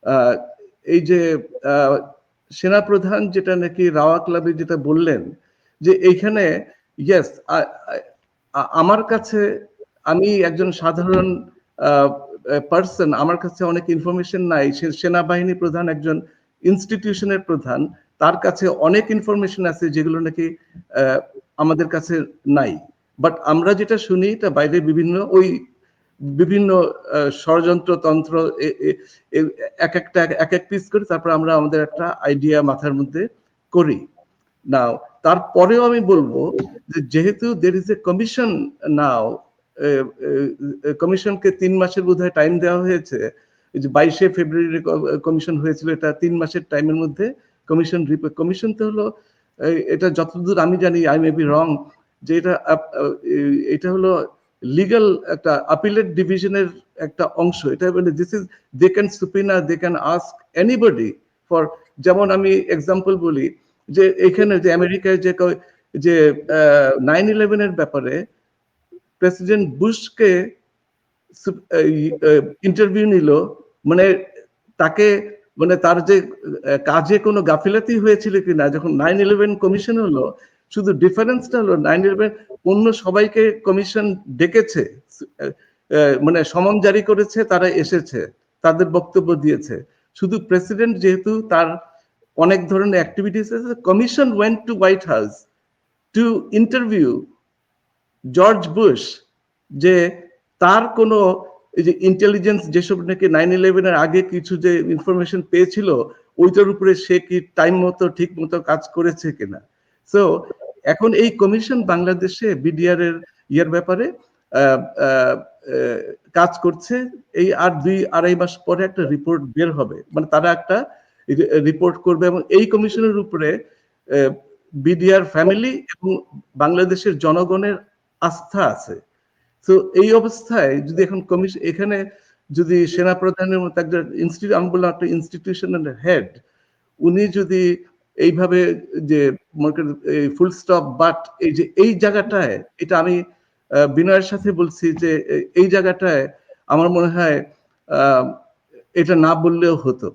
আহ, এই যে সেনাপ্রধান যেটা নাকি রাওয়া ক্লাবে যেটা বললেন যে এইখানে ইয়েস, আমার কাছে, আমি একজন সাধারণ পার্সন, আমার কাছে অনেক ইনফরমেশন নাই। সেনাবাহিনী প্রধান একজন ইনস্টিটিউশনের প্রধান, তার কাছে অনেক ইনফরমেশন আছে যেগুলো নাকি আমাদের কাছে নাই। বাট আমরা যেটা শুনি তা বাইরে বিভিন্ন ষড়যন্ত্র তন্ত্র এক একটা এক এক পিস করে তারপর আমরা আমাদের একটা আইডিয়া মাথার মধ্যে করি। নাও তারপরেও আমি বলবো যে যেহেতু দের ইজ এ কমিশন নাও, কমিশনকে 3 মাসের বোধহয় টাইম দেওয়া হয়েছে। এই যে 22শে ফেব্রুয়ারি কমিশন হয়েছিল, এটা 3 মাসের টাইমের মধ্যে কমিশন রিপোর্ট। কমিশন তো হলো এটা যতদূর আমি জানি, আই মে বি রং, যে এটা হলো লিগাল একটা আপিলেট ডিভিশনের একটা অংশ। এটা মানে this is, they can subpoena, they can ask anybody for, যেমন আমি এক্সাম্পল বলি যে এখানে যে আমেরিকায় যে 9/11-এর ব্যাপারে প্রেসিডেন্ট বুশকে ইন্টারভিউ নিল, মানে তাকে, মানে তার যে কাজে কোনো গাফিলাতি হয়েছিল কিনা। যখন 9/11 কমিশন হলো, শুধু ডিফারেন্সটা হলো 9/11 অন্য সবাইকে কমিশন ডেকেছে, মানে সমন জারি করেছে, তারা এসেছে, তাদের বক্তব্য দিয়েছে। শুধু প্রেসিডেন্ট যেহেতু তার অনেক ধরনের অ্যাক্টিভিটিস আছে, commission went to white house to interview George Bush, যে তার কোনো এই যে ইন্টেলিজেন্স যেসব নাকি 9/11-এর আগে কিছু যে ইনফরমেশন পেয়েছিল, ওইটার উপরে সে কি টাইম মতো ঠিক মতো কাজ করেছে কিনা। সো এখন এই কমিশন বাংলাদেশে বিডিআর এর ইয়ের ব্যাপারে কাজ করছে। এই আর 2-2.5 মাস পরে একটা রিপোর্ট বের হবে, মানে তারা একটা রিপোর্ট করবে, এবং এই কমিশনের উপরে বিডিআর ফ্যামিলি এবং বাংলাদেশের জনগণের আস্থা আছে। তো এই অবস্থায় যদি এখন কমিশন, এখানে যদি সেনাপ্রধানের মতো একটা আমি বললাম একটা ইনস্টিটিউশনের হেড, উনি যদি এইভাবে যে ফুল স্টপ বাট, এই যে এই জায়গাটায়, এটা আমি বিনয়ের সাথে বলছি যে এই জায়গাটায় আমার মনে হয় এটা না বললেও হতো।